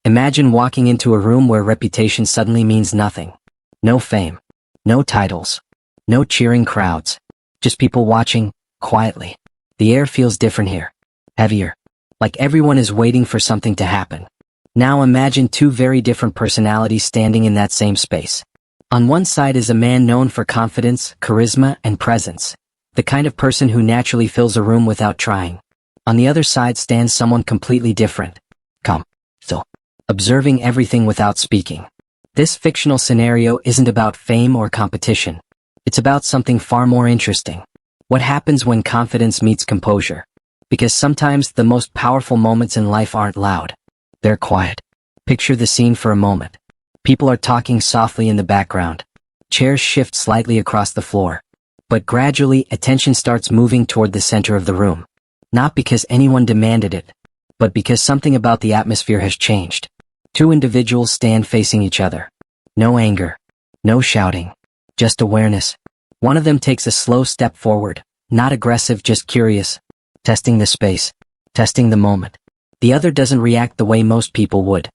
Imagine walking into a room where reputation suddenly means nothing. No fame. No titles. No cheering crowds. Just people watching, quietly. The air feels different here. Heavier. Like everyone is waiting for something to happen. Now imagine two very different personalities standing in that same space. On one side is a man known for confidence, charisma, and presence. The kind of person who naturally fills a room without trying. On the other side stands someone completely different. Calm. Still. Observing everything without speaking. This fictional scenario isn't about fame or competition. It's about something far more interesting. What happens when confidence meets composure? Because sometimes the most powerful moments in life aren't loud. They're quiet. Picture the scene for a moment. People are talking softly in the background. Chairs shift slightly across the floor. But gradually, attention starts moving toward the center of the room. Not because anyone demanded it, but because something about the atmosphere has changed. Two individuals stand facing each other. No anger. No shouting. Just awareness. One of them takes a slow step forward. Not aggressive, just curious. Testing the space. Testing the moment. The other doesn't react the way most people would.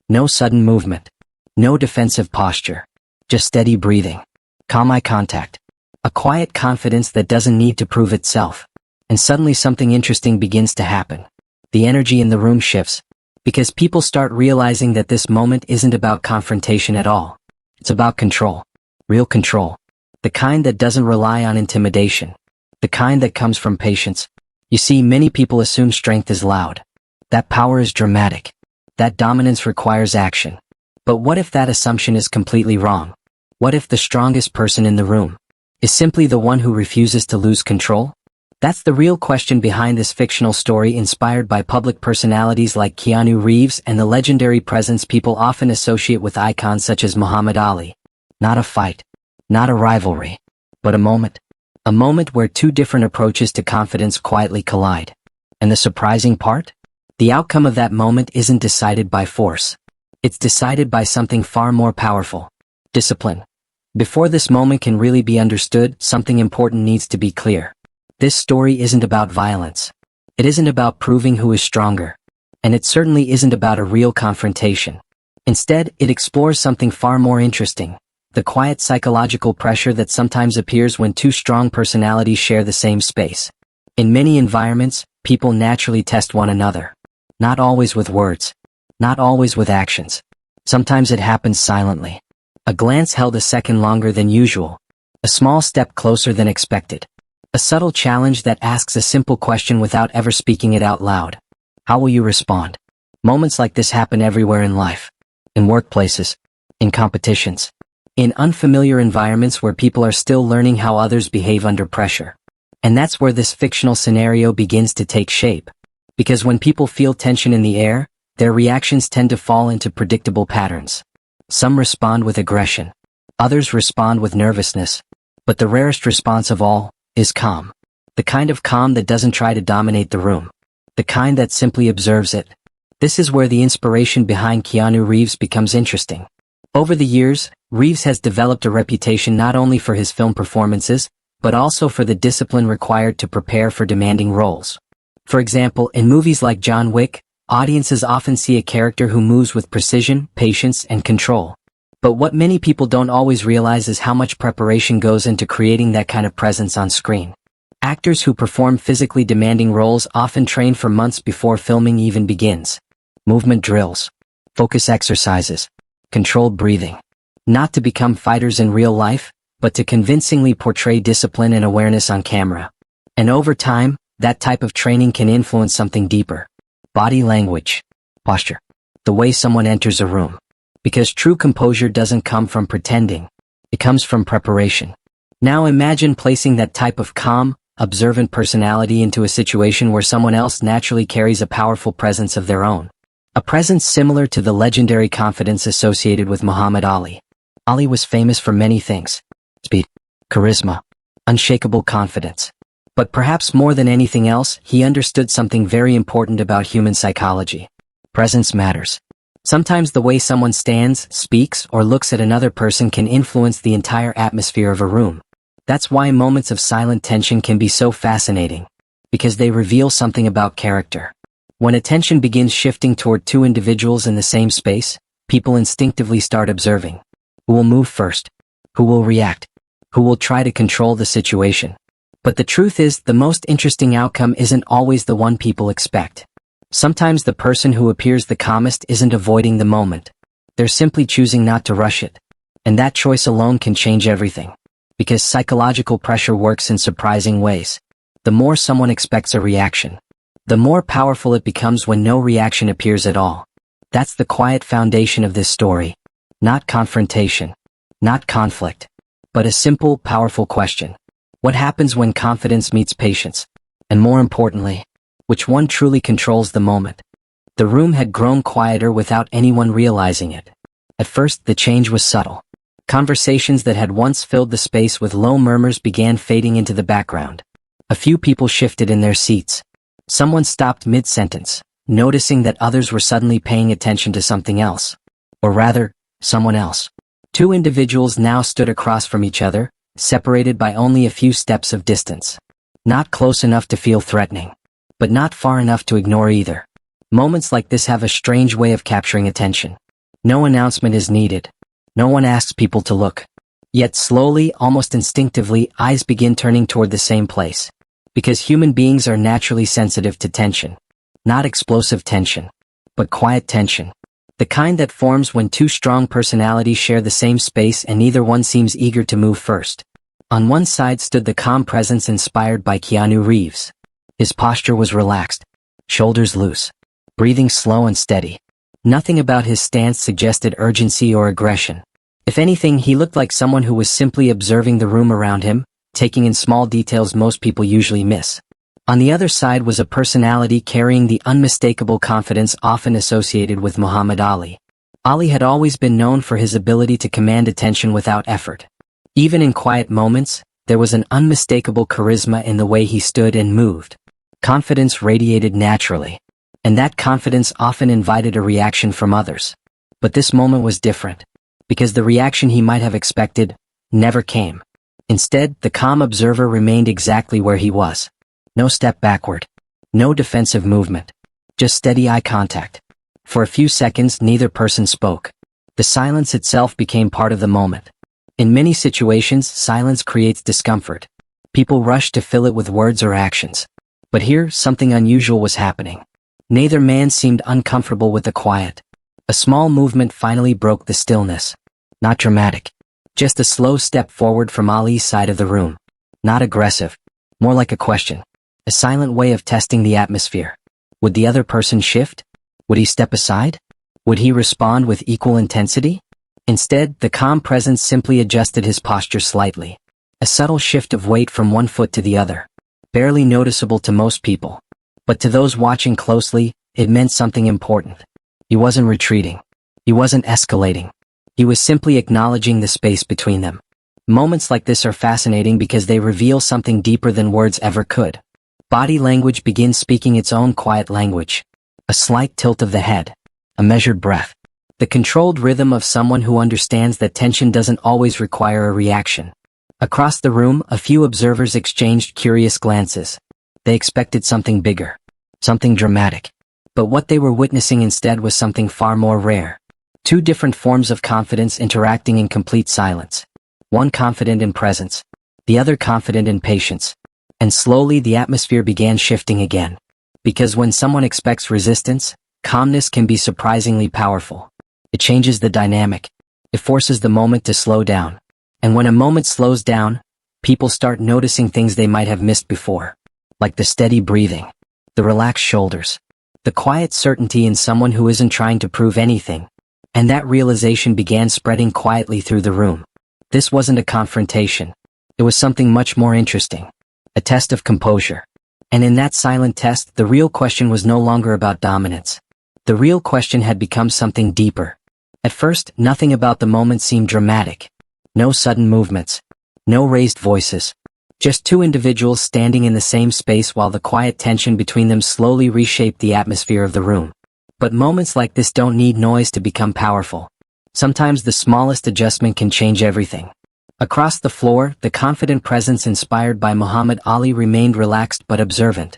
No sudden movement. No defensive posture. Just steady breathing. Calm eye contact. A quiet confidence that doesn't need to prove itself. And suddenly something interesting begins to happen. The energy in the room shifts. Because people start realizing that this moment isn't about confrontation at all. It's about control. Real control. The kind that doesn't rely on intimidation. The kind that comes from patience. You see, many people assume strength is loud. That power is dramatic. That dominance requires action. But what if that assumption is completely wrong? What if the strongest person in the room is simply the one who refuses to lose control? That's the real question behind this fictional story, inspired by public personalities like Keanu Reeves and the legendary presence people often associate with icons such as Muhammad Ali. Not a fight. Not a rivalry. But a moment. A moment where two different approaches to confidence quietly collide. And the surprising part? The outcome of that moment isn't decided by force. It's decided by something far more powerful. Discipline. Before this moment can really be understood, something important needs to be clear. This story isn't about violence. It isn't about proving who is stronger. And it certainly isn't about a real confrontation. Instead, it explores something far more interesting. The quiet psychological pressure that sometimes appears when two strong personalities share the same space. In many environments, people naturally test one another. Not always with words. Not always with actions. Sometimes it happens silently. A glance held a second longer than usual. A small step closer than expected. A subtle challenge that asks a simple question without ever speaking it out loud. How will you respond? Moments like this happen everywhere in life. In workplaces. In competitions. In unfamiliar environments where people are still learning how others behave under pressure. And that's where this fictional scenario begins to take shape. Because when people feel tension in the air, their reactions tend to fall into predictable patterns. Some respond with aggression. Others respond with nervousness. But the rarest response of all is calm. The kind of calm that doesn't try to dominate the room. The kind that simply observes it. This is where the inspiration behind Keanu Reeves becomes interesting. Over the years, Reeves has developed a reputation not only for his film performances, but also for the discipline required to prepare for demanding roles. For example, in movies like John Wick, audiences often see a character who moves with precision, patience, and control. But what many people don't always realize is how much preparation goes into creating that kind of presence on screen. Actors who perform physically demanding roles often train for months before filming even begins. Movement drills, focus exercises, controlled breathing. Not to become fighters in real life, but to convincingly portray discipline and awareness on camera. And over time, that type of training can influence something deeper. Body language, posture, the way someone enters a room. Because true composure doesn't come from pretending. It comes from preparation. Now imagine placing that type of calm, observant personality into a situation where someone else naturally carries a powerful presence of their own. A presence similar to the legendary confidence associated with Muhammad Ali. Ali was famous for many things. Speed, charisma, unshakable confidence. But perhaps more than anything else, he understood something very important about human psychology. Presence matters. Sometimes the way someone stands, speaks, or looks at another person can influence the entire atmosphere of a room. That's why moments of silent tension can be so fascinating. Because they reveal something about character. When attention begins shifting toward two individuals in the same space, people instinctively start observing. Who will move first? Who will react? Who will try to control the situation? But the truth is, the most interesting outcome isn't always the one people expect. Sometimes the person who appears the calmest isn't avoiding the moment. They're simply choosing not to rush it. And that choice alone can change everything. Because psychological pressure works in surprising ways. The more someone expects a reaction, the more powerful it becomes when no reaction appears at all. That's the quiet foundation of this story. Not confrontation, not conflict, but a simple, powerful question. What happens when confidence meets patience? And more importantly, which one truly controls the moment? The room had grown quieter without anyone realizing it. At first, the change was subtle. Conversations that had once filled the space with low murmurs began fading into the background. A few people shifted in their seats. Someone stopped mid-sentence, noticing that others were suddenly paying attention to something else. Or rather, someone else. Two individuals now stood across from each other, separated by only a few steps of distance. Not close enough to feel threatening, but not far enough to ignore either. Moments like this have a strange way of capturing attention. No announcement is needed. No one asks people to look. Yet slowly, almost instinctively, eyes begin turning toward the same place. Because human beings are naturally sensitive to tension. Not explosive tension, but quiet tension. The kind that forms when two strong personalities share the same space and neither one seems eager to move first. On one side stood the calm presence inspired by Keanu Reeves. His posture was relaxed, shoulders loose, breathing slow and steady. Nothing about his stance suggested urgency or aggression. If anything, he looked like someone who was simply observing the room around him, taking in small details most people usually miss. On the other side was a personality carrying the unmistakable confidence often associated with Muhammad Ali. Ali had always been known for his ability to command attention without effort. Even in quiet moments, there was an unmistakable charisma in the way he stood and moved. Confidence radiated naturally, and that confidence often invited a reaction from others. But this moment was different, because the reaction he might have expected never came. Instead, the calm observer remained exactly where he was. No step backward. No defensive movement. Just steady eye contact. For a few seconds, neither person spoke. The silence itself became part of the moment. In many situations, silence creates discomfort. People rush to fill it with words or actions. But here, something unusual was happening. Neither man seemed uncomfortable with the quiet. A small movement finally broke the stillness. Not dramatic. Just a slow step forward from Ali's side of the room. Not aggressive. More like a question. A silent way of testing the atmosphere. Would the other person shift? Would he step aside? Would he respond with equal intensity? Instead, the calm presence simply adjusted his posture slightly. A subtle shift of weight from one foot to the other. Barely noticeable to most people. But to those watching closely, it meant something important. He wasn't retreating. He wasn't escalating. He was simply acknowledging the space between them. Moments like this are fascinating because they reveal something deeper than words ever could. Body language begins speaking its own quiet language. A slight tilt of the head. A measured breath. The controlled rhythm of someone who understands that tension doesn't always require a reaction. Across the room, a few observers exchanged curious glances. They expected something bigger. Something dramatic. But what they were witnessing instead was something far more rare. Two different forms of confidence interacting in complete silence. One confident in presence. The other confident in patience. And slowly the atmosphere began shifting again. Because when someone expects resistance, calmness can be surprisingly powerful. It changes the dynamic. It forces the moment to slow down. And when a moment slows down, people start noticing things they might have missed before. Like the steady breathing. The relaxed shoulders. The quiet certainty in someone who isn't trying to prove anything. And that realization began spreading quietly through the room. This wasn't a confrontation. It was something much more interesting. A test of composure. And in that silent test, the real question was no longer about dominance. The real question had become something deeper. At first, nothing about the moment seemed dramatic. No sudden movements. No raised voices. Just two individuals standing in the same space while the quiet tension between them slowly reshaped the atmosphere of the room. But moments like this don't need noise to become powerful. Sometimes the smallest adjustment can change everything. Across the floor, the confident presence inspired by Muhammad Ali remained relaxed but observant.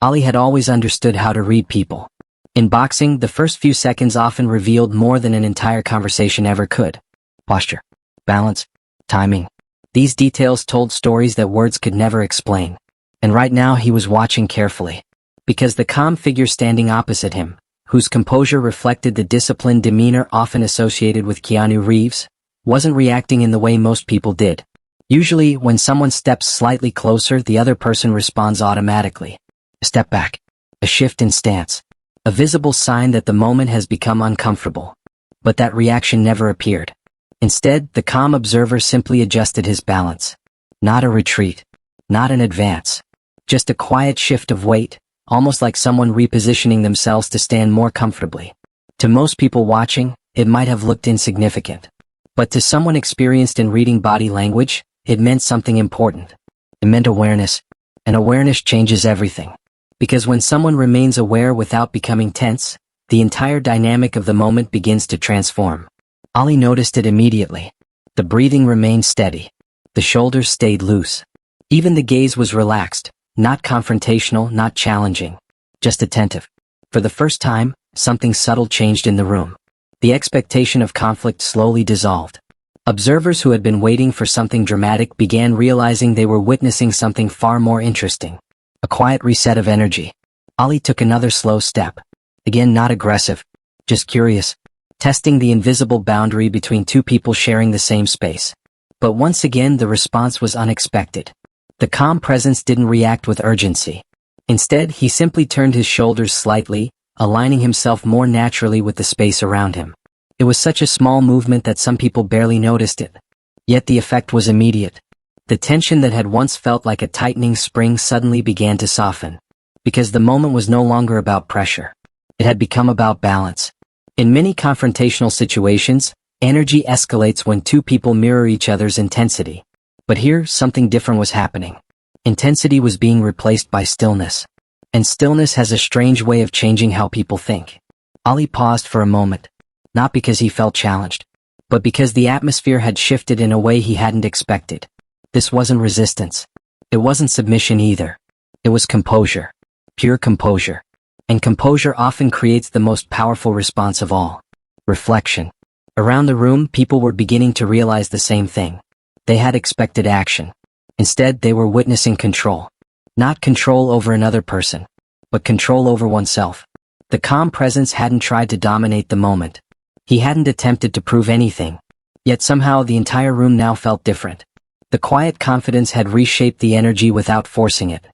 Ali had always understood how to read people. In boxing, the first few seconds often revealed more than an entire conversation ever could. Posture, balance, timing. These details told stories that words could never explain. And right now he was watching carefully. Because the calm figure standing opposite him, whose composure reflected the disciplined demeanor often associated with Keanu Reeves, wasn't reacting in the way most people did. Usually, when someone steps slightly closer, the other person responds automatically. A step back. A shift in stance. A visible sign that the moment has become uncomfortable. But that reaction never appeared. Instead, the calm observer simply adjusted his balance. Not a retreat. Not an advance. Just a quiet shift of weight, almost like someone repositioning themselves to stand more comfortably. To most people watching, it might have looked insignificant. But to someone experienced in reading body language, it meant something important. It meant awareness. And awareness changes everything. Because when someone remains aware without becoming tense, the entire dynamic of the moment begins to transform. Ali noticed it immediately. The breathing remained steady. The shoulders stayed loose. Even the gaze was relaxed, not confrontational, not challenging, just attentive. For the first time, something subtle changed in the room. The expectation of conflict slowly dissolved. Observers who had been waiting for something dramatic began realizing they were witnessing something far more interesting. A quiet reset of energy. Ali took another slow step. Again, not aggressive, just curious, testing the invisible boundary between two people sharing the same space. But once again, the response was unexpected. The calm presence didn't react with urgency. Instead, he simply turned his shoulders slightly, aligning himself more naturally with the space around him. It was such a small movement that some people barely noticed it. Yet the effect was immediate. The tension that had once felt like a tightening spring suddenly began to soften. Because the moment was no longer about pressure. It had become about balance. In many confrontational situations, energy escalates when two people mirror each other's intensity. But here, something different was happening. Intensity was being replaced by stillness. And stillness has a strange way of changing how people think. Ali paused for a moment. Not because he felt challenged, but because the atmosphere had shifted in a way he hadn't expected. This wasn't resistance. It wasn't submission either. It was composure. Pure composure. And composure often creates the most powerful response of all. Reflection. Around the room, people were beginning to realize the same thing. They had expected action. Instead, they were witnessing control. Not control over another person, but control over oneself. The calm presence hadn't tried to dominate the moment. He hadn't attempted to prove anything. Yet somehow the entire room now felt different. The quiet confidence had reshaped the energy without forcing it.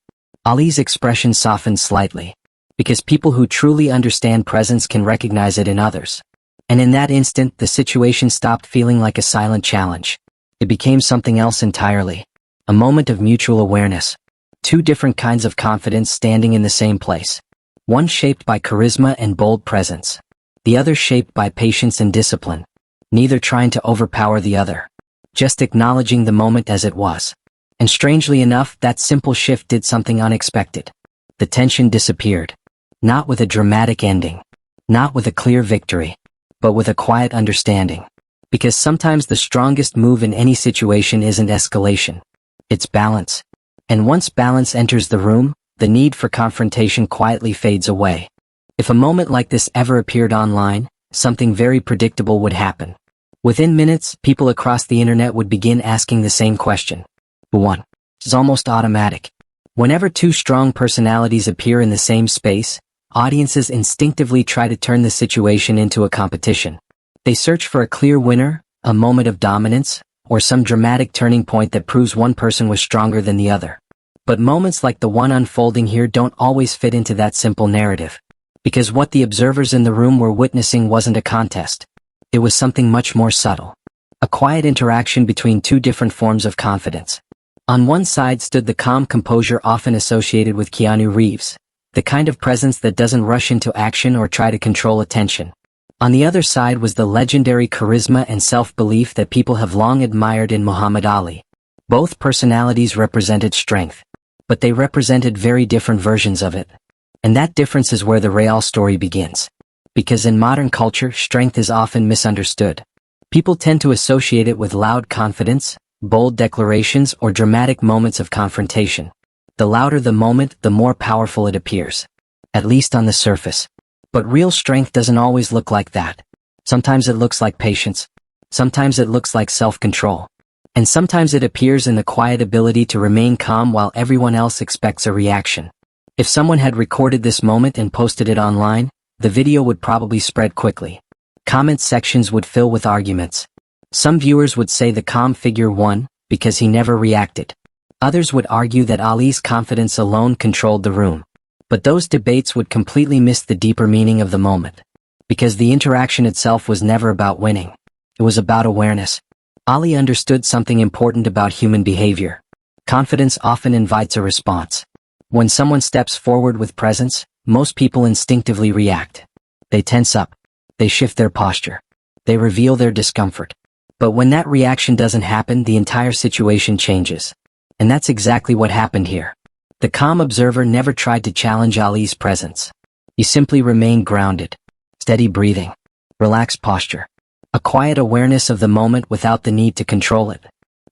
Ali's expression softened slightly. Because people who truly understand presence can recognize it in others. And in that instant, the situation stopped feeling like a silent challenge. It became something else entirely. A moment of mutual awareness. Two different kinds of confidence standing in the same place. One shaped by charisma and bold presence. The other shaped by patience and discipline. Neither trying to overpower the other. Just acknowledging the moment as it was. And strangely enough, that simple shift did something unexpected. The tension disappeared. Not with a dramatic ending. Not with a clear victory. But with a quiet understanding. Because sometimes the strongest move in any situation isn't escalation. It's balance. And once balance enters the room, the need for confrontation quietly fades away. If a moment like this ever appeared online, something very predictable would happen. Within minutes, people across the internet would begin asking the same question. Who won? It's almost automatic. Whenever two strong personalities appear in the same space, audiences instinctively try to turn the situation into a competition. They search for a clear winner, a moment of dominance, or some dramatic turning point that proves one person was stronger than the other. But moments like the one unfolding here don't always fit into that simple narrative. Because what the observers in the room were witnessing wasn't a contest. It was something much more subtle. A quiet interaction between two different forms of confidence. On one side stood the calm composure often associated with Keanu Reeves, the kind of presence that doesn't rush into action or try to control attention. On the other side was the legendary charisma and self-belief that people have long admired in Muhammad Ali. Both personalities represented strength, but they represented very different versions of it. And that difference is where the real story begins. Because in modern culture, strength is often misunderstood. People tend to associate it with loud confidence, bold declarations, or dramatic moments of confrontation. The louder the moment, the more powerful it appears. At least on the surface. But real strength doesn't always look like that. Sometimes it looks like patience. Sometimes it looks like self-control. And sometimes it appears in the quiet ability to remain calm while everyone else expects a reaction. If someone had recorded this moment and posted it online, the video would probably spread quickly. Comment sections would fill with arguments. Some viewers would say the calm figure won because he never reacted. Others would argue that Ali's confidence alone controlled the room. But those debates would completely miss the deeper meaning of the moment. Because the interaction itself was never about winning. It was about awareness. Ali understood something important about human behavior. Confidence often invites a response. When someone steps forward with presence, most people instinctively react. They tense up. They shift their posture. They reveal their discomfort. But when that reaction doesn't happen, the entire situation changes. And that's exactly what happened here. The calm observer never tried to challenge Ali's presence. He simply remained grounded. Steady breathing. Relaxed posture. A quiet awareness of the moment without the need to control it.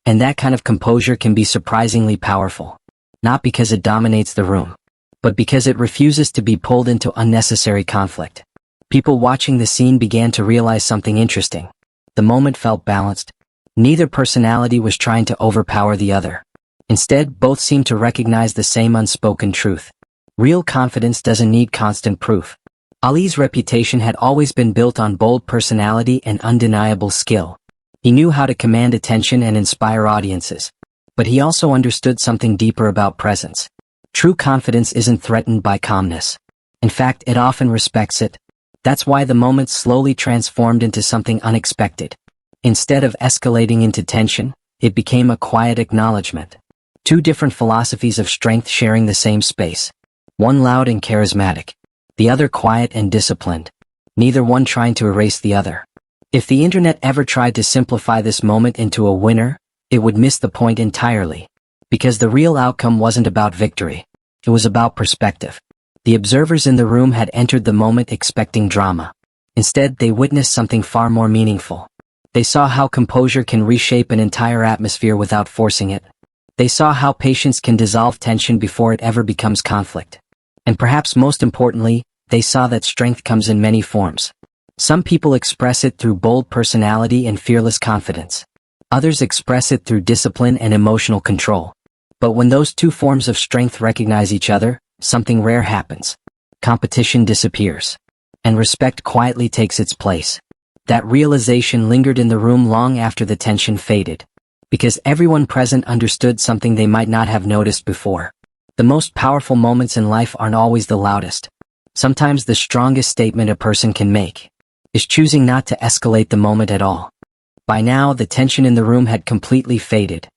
And that kind of composure can be surprisingly powerful. Not because it dominates the room, but because it refuses to be pulled into unnecessary conflict. People watching the scene began to realize something interesting. The moment felt balanced. Neither personality was trying to overpower the other. Instead, both seemed to recognize the same unspoken truth. Real confidence doesn't need constant proof. Ali's reputation had always been built on bold personality and undeniable skill. He knew how to command attention and inspire audiences. But he also understood something deeper about presence. True confidence isn't threatened by calmness. In fact, it often respects it. That's why the moment slowly transformed into something unexpected. Instead of escalating into tension, it became a quiet acknowledgement. Two different philosophies of strength sharing the same space. One loud and charismatic. The other quiet and disciplined. Neither one trying to erase the other. If the internet ever tried to simplify this moment into a winner, it would miss the point entirely. Because the real outcome wasn't about victory. It was about perspective. The observers in the room had entered the moment expecting drama. Instead, they witnessed something far more meaningful. They saw how composure can reshape an entire atmosphere without forcing it. They saw how patience can dissolve tension before it ever becomes conflict. And perhaps most importantly, they saw that strength comes in many forms. Some people express it through bold personality and fearless confidence. Others express it through discipline and emotional control. But when those two forms of strength recognize each other, something rare happens. Competition disappears. And respect quietly takes its place. That realization lingered in the room long after the tension faded. Because everyone present understood something they might not have noticed before. The most powerful moments in life aren't always the loudest. Sometimes the strongest statement a person can make is choosing not to escalate the moment at all. By now, the tension in the room had completely faded.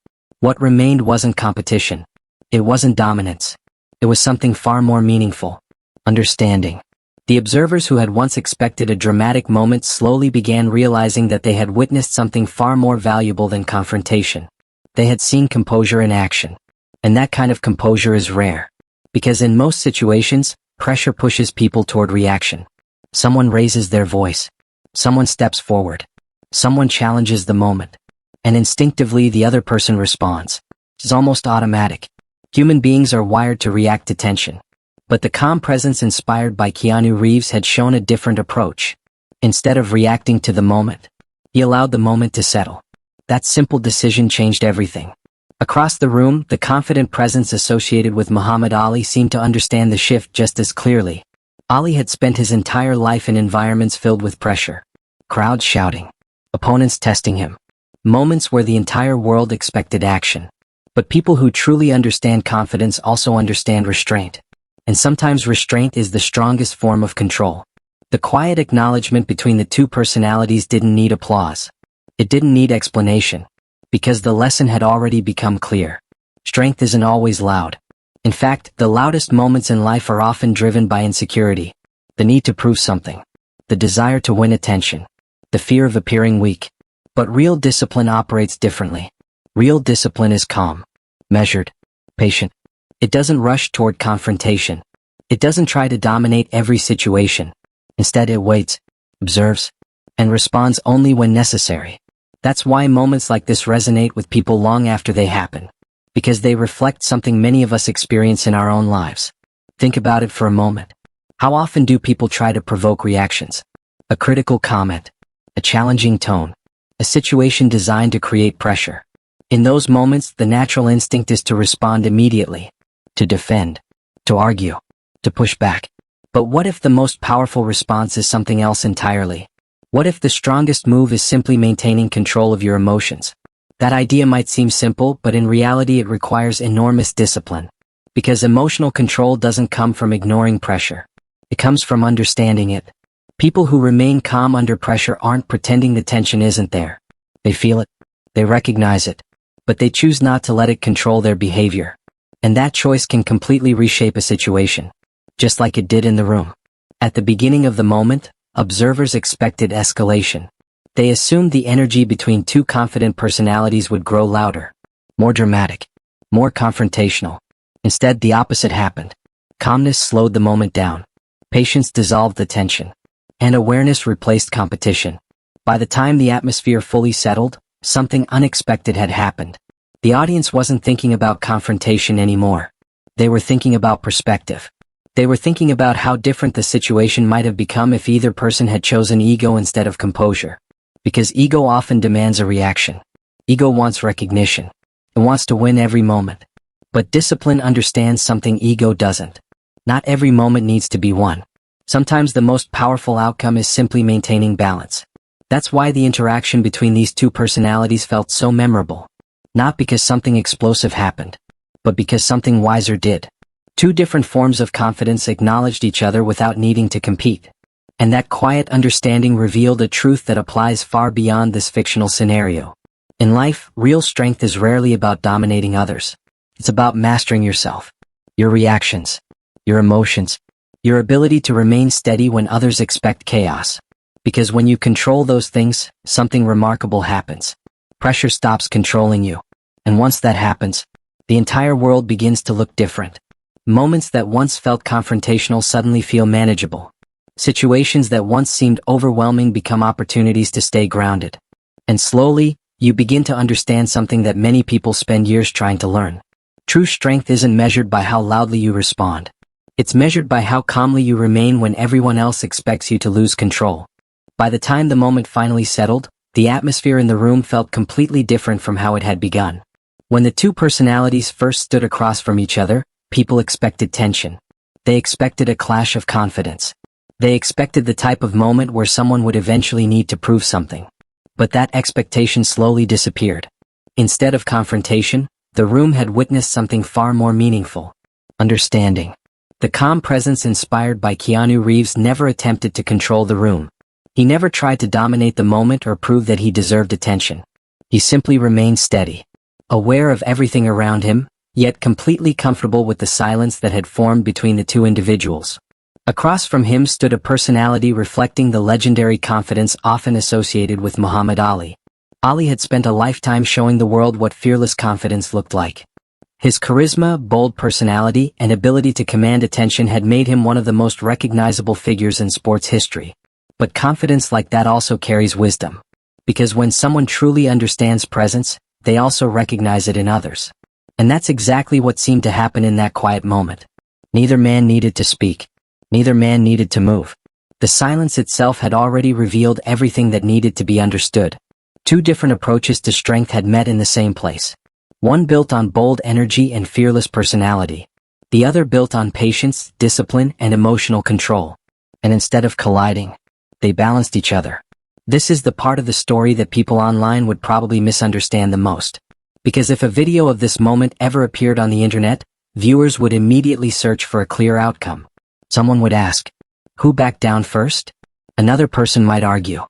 What remained wasn't competition. It wasn't dominance. It was something far more meaningful. Understanding. The observers who had once expected a dramatic moment slowly began realizing that they had witnessed something far more valuable than confrontation. They had seen composure in action. And that kind of composure is rare. Because in most situations, pressure pushes people toward reaction. Someone raises their voice. Someone steps forward. Someone challenges the moment. And instinctively the other person responds. It's almost automatic. Human beings are wired to react to tension. But the calm presence inspired by Keanu Reeves had shown a different approach. Instead of reacting to the moment, he allowed the moment to settle. That simple decision changed everything. Across the room, the confident presence associated with Muhammad Ali seemed to understand the shift just as clearly. Ali had spent his entire life in environments filled with pressure. Crowds shouting. Opponents testing him. Moments where the entire world expected action. But people who truly understand confidence also understand restraint. And sometimes restraint is the strongest form of control. The quiet acknowledgement between the two personalities didn't need applause. It didn't need explanation. Because the lesson had already become clear. Strength isn't always loud. In fact, the loudest moments in life are often driven by insecurity. The need to prove something. The desire to win attention. The fear of appearing weak. But real discipline operates differently. Real discipline is calm, measured, patient. It doesn't rush toward confrontation. It doesn't try to dominate every situation. Instead, it waits, observes, and responds only when necessary. That's why moments like this resonate with people long after they happen. because they reflect something many of us experience in our own lives. Think about it for a moment. How often do people try to provoke reactions? A critical comment, a challenging tone, a situation designed to create pressure. In those moments, the natural instinct is to respond immediately, to defend, to argue, to push back. But what if the most powerful response is something else entirely? What if the strongest move is simply maintaining control of your emotions? That idea might seem simple, but in reality it requires enormous discipline. Because emotional control doesn't come from ignoring pressure. It comes from understanding it. People who remain calm under pressure aren't pretending the tension isn't there. They feel it. They recognize it. But they choose not to let it control their behavior. And that choice can completely reshape a situation. Just like it did in the room. At the beginning of the moment, observers expected escalation. They assumed the energy between two confident personalities would grow louder, more dramatic, more confrontational. Instead, the opposite happened. Calmness slowed the moment down. Patience dissolved the tension. And awareness replaced competition. By the time the atmosphere fully settled, something unexpected had happened. The audience wasn't thinking about confrontation anymore. They were thinking about perspective. They were thinking about how different the situation might have become if either person had chosen ego instead of composure. Because ego often demands a reaction. Ego wants recognition. It wants to win every moment. But discipline understands something ego doesn't. Not every moment needs to be won. Sometimes the most powerful outcome is simply maintaining balance. That's why the interaction between these two personalities felt so memorable. Not because something explosive happened, but because something wiser did. Two different forms of confidence acknowledged each other without needing to compete. And that quiet understanding revealed a truth that applies far beyond this fictional scenario. In life, real strength is rarely about dominating others. It's about mastering yourself, your reactions, your emotions, your ability to remain steady when others expect chaos. Because when you control those things, something remarkable happens. Pressure stops controlling you. And once that happens, the entire world begins to look different. Moments that once felt confrontational suddenly feel manageable. Situations that once seemed overwhelming become opportunities to stay grounded. And slowly, you begin to understand something that many people spend years trying to learn. True strength isn't measured by how loudly you respond. It's measured by how calmly you remain when everyone else expects you to lose control. By the time the moment finally settled, the atmosphere in the room felt completely different from how it had begun. When the two personalities first stood across from each other, people expected tension. They expected a clash of confidence. They expected the type of moment where someone would eventually need to prove something. But that expectation slowly disappeared. Instead of confrontation, the room had witnessed something far more meaningful. Understanding. The calm presence inspired by Keanu Reeves never attempted to control the room. He never tried to dominate the moment or prove that he deserved attention. He simply remained steady, aware of everything around him, yet completely comfortable with the silence that had formed between the two individuals. Across from him stood a personality reflecting the legendary confidence often associated with Muhammad Ali. Ali had spent a lifetime showing the world what fearless confidence looked like. His charisma, bold personality, and ability to command attention had made him one of the most recognizable figures in sports history. But confidence like that also carries wisdom. Because when someone truly understands presence, they also recognize it in others. And that's exactly what seemed to happen in that quiet moment. Neither man needed to speak. Neither man needed to move. The silence itself had already revealed everything that needed to be understood. Two different approaches to strength had met in the same place. One built on bold energy and fearless personality. The other built on patience, discipline, and emotional control. And instead of colliding, they balanced each other. This is the part of the story that people online would probably misunderstand the most. Because if a video of this moment ever appeared on the internet, viewers would immediately search for a clear outcome. Someone would ask, who backed down first? Another person might argue,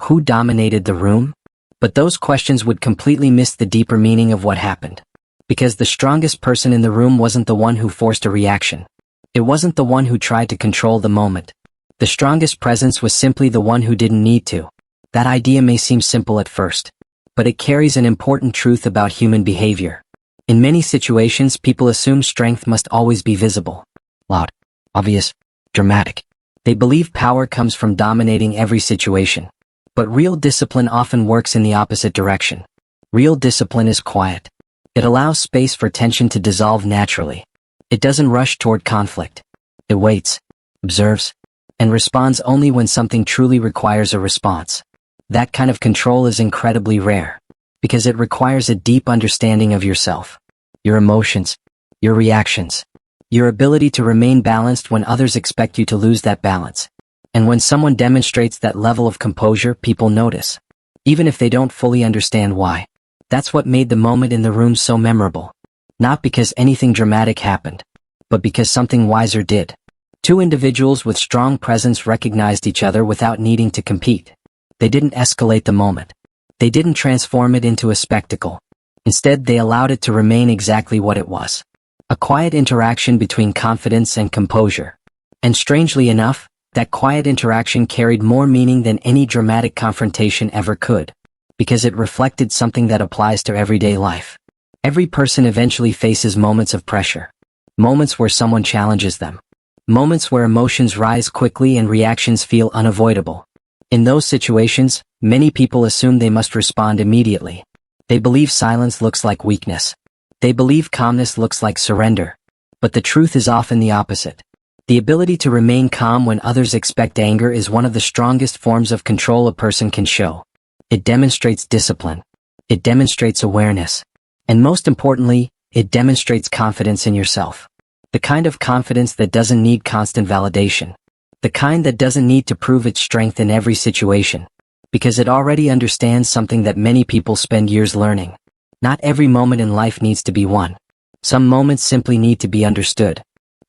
who dominated the room? But those questions would completely miss the deeper meaning of what happened. Because the strongest person in the room wasn't the one who forced a reaction. It wasn't the one who tried to control the moment. The strongest presence was simply the one who didn't need to. That idea may seem simple at first, but it carries an important truth about human behavior. In many situations, people assume strength must always be visible, loud, obvious, dramatic. They believe power comes from dominating every situation. But real discipline often works in the opposite direction. Real discipline is quiet. It allows space for tension to dissolve naturally. It doesn't rush toward conflict. It waits, observes, and responds only when something truly requires a response. That kind of control is incredibly rare, because it requires a deep understanding of yourself, your emotions, your reactions, your ability to remain balanced when others expect you to lose that balance. And when someone demonstrates that level of composure, people notice, even if they don't fully understand why. That's what made the moment in the room so memorable. Not because anything dramatic happened, but because something wiser did. Two individuals with strong presence recognized each other without needing to compete. They didn't escalate the moment. They didn't transform it into a spectacle. Instead, they allowed it to remain exactly what it was. A quiet interaction between confidence and composure. And strangely enough, that quiet interaction carried more meaning than any dramatic confrontation ever could, because it reflected something that applies to everyday life. Every person eventually faces moments of pressure. Moments where someone challenges them. Moments where emotions rise quickly and reactions feel unavoidable. In those situations, many people assume they must respond immediately. They believe silence looks like weakness. They believe calmness looks like surrender. But the truth is often the opposite. The ability to remain calm when others expect anger is one of the strongest forms of control a person can show. It demonstrates discipline. It demonstrates awareness. And most importantly, it demonstrates confidence in yourself. The kind of confidence that doesn't need constant validation. The kind that doesn't need to prove its strength in every situation. Because it already understands something that many people spend years learning. Not every moment in life needs to be won. Some moments simply need to be understood.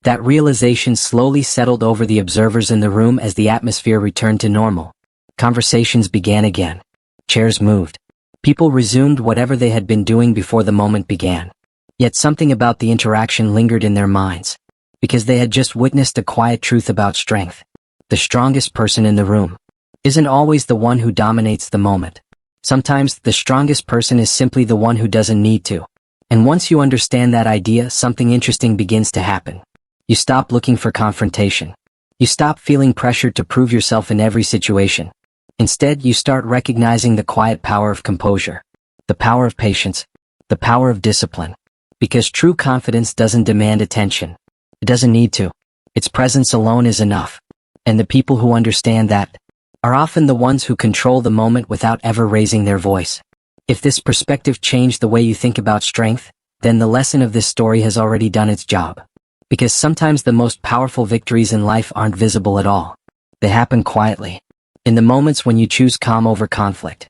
That realization slowly settled over the observers in the room as the atmosphere returned to normal. Conversations began again. Chairs moved. People resumed whatever they had been doing before the moment began. Yet something about the interaction lingered in their minds, because they had just witnessed a quiet truth about strength. The strongest person in the room isn't always the one who dominates the moment. Sometimes the strongest person is simply the one who doesn't need to. And once you understand that idea, something interesting begins to happen. You stop looking for confrontation. You stop feeling pressured to prove yourself in every situation. Instead, you start recognizing the quiet power of composure, the power of patience, the power of discipline. Because true confidence doesn't demand attention. It doesn't need to. Its presence alone is enough. And the people who understand that are often the ones who control the moment without ever raising their voice. If this perspective changed the way you think about strength, then the lesson of this story has already done its job. Because sometimes the most powerful victories in life aren't visible at all. They happen quietly. In the moments when you choose calm over conflict.